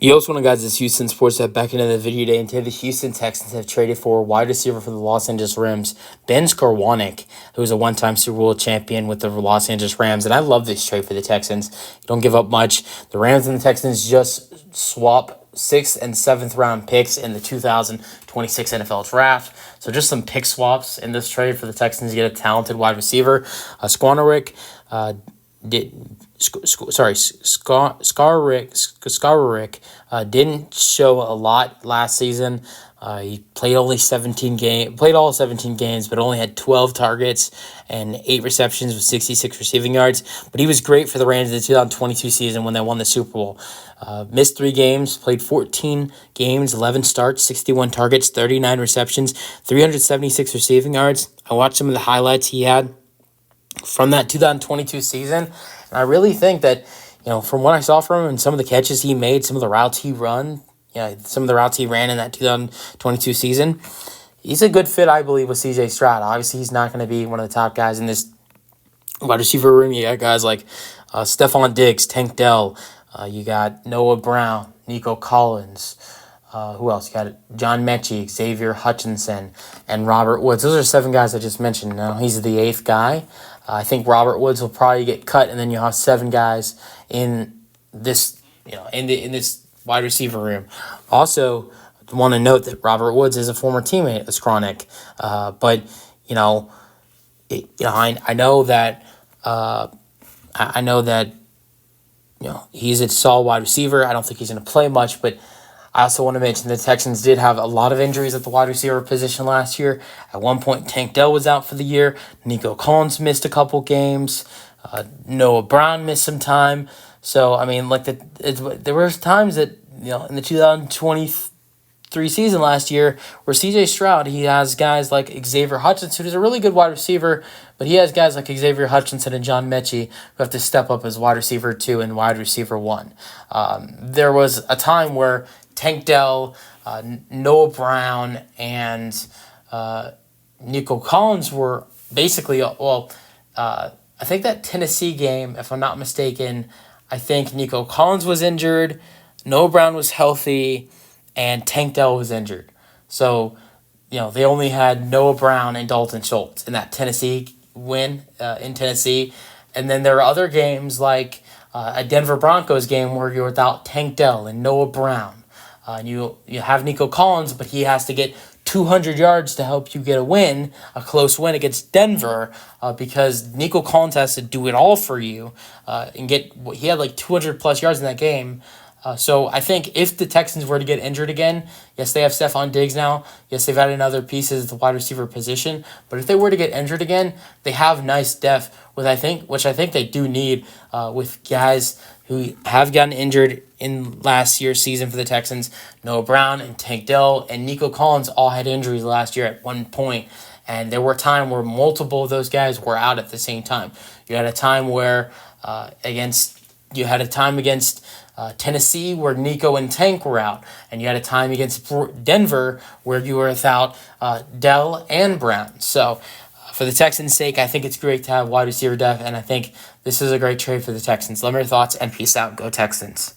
Yo, what's going on, guys? It's Houston Sports Up back into the video today, and today the Houston Texans have traded for a wide receiver for the Los Angeles Rams, Ben Skowronek, who is a one-time Super Bowl champion with the Los Angeles Rams, and I love this trade for the Texans. You don't give up much. The Rams and the Texans just swap 6th and 7th round picks in the 2026 NFL Draft. So just some pick swaps in this trade for the Texans to get a talented wide receiver. Skowronek Skowronek didn't show a lot last season. He played all 17 games, but only had 12 targets and 8 receptions with 66 receiving yards. But he was great for the Rams in the 2022 season when they won the Super Bowl. Missed 3 games, played 14 games, 11 starts, 61 targets, 39 receptions, 376 receiving yards. I watched some of the highlights he had from that 2022 season, and I really think that, from what I saw from him and some of the catches he made, some of the routes he ran in that 2022 season, he's a good fit, I believe, with C.J. Stroud. Obviously, he's not going to be one of the top guys in this wide receiver room. You got guys like Stephon Diggs, Tank Dell, you got Noah Brown, Nico Collins, who else? You got John Mechie, Xavier Hutchinson, and Robert Woods. Those are 7 guys I just mentioned. Now, he's the 8th guy. I think Robert Woods will probably get cut, and then you'll have 7 guys in this, in this wide receiver room. Also, I want to note that Robert Woods is a former teammate of Skowronek, but I know that he's a solid wide receiver. I don't think he's going to play much, but I also want to mention the Texans did have a lot of injuries at the wide receiver position last year. At one point, Tank Dell was out for the year. Nico Collins missed a couple games. Noah Brown missed some time. So, there were times that, in the 2023 season last year where C.J. Stroud, he has guys like Xavier Hutchinson, who's a really good wide receiver, but he has guys like Xavier Hutchinson and John Mechie who have to step up as wide receiver 2 and wide receiver 1. There was a time where Tank Dell, Noah Brown, and Nico Collins were basically, I think that Tennessee game, if I'm not mistaken, I think Nico Collins was injured, Noah Brown was healthy, and Tank Dell was injured. So, they only had Noah Brown and Dalton Schultz in that Tennessee win in Tennessee. And then there are other games like a Denver Broncos game where you're without Tank Dell and Noah Brown. And you have Nico Collins, but he has to get 200 yards to help you get a close win against Denver, because Nico Collins has to do it all for you and he had like 200-plus yards in that game. So I think if the Texans were to get injured again, yes, they have Stephon Diggs now. Yes, they've added other pieces at the wide receiver position. But if they were to get injured again, they have nice depth, which I think they do need with guys who have gotten injured in last year's season for the Texans. Noah Brown and Tank Dell and Nico Collins all had injuries last year at one point, and there were times where multiple of those guys were out at the same time. You had a time where against Tennessee where Nico and Tank were out, and you had a time against Denver where you were without Dell and Brown. So for the Texans' sake, I think it's great to have wide receiver depth, and I think this is a great trade for the Texans. Let me know your thoughts, and peace out. Go Texans.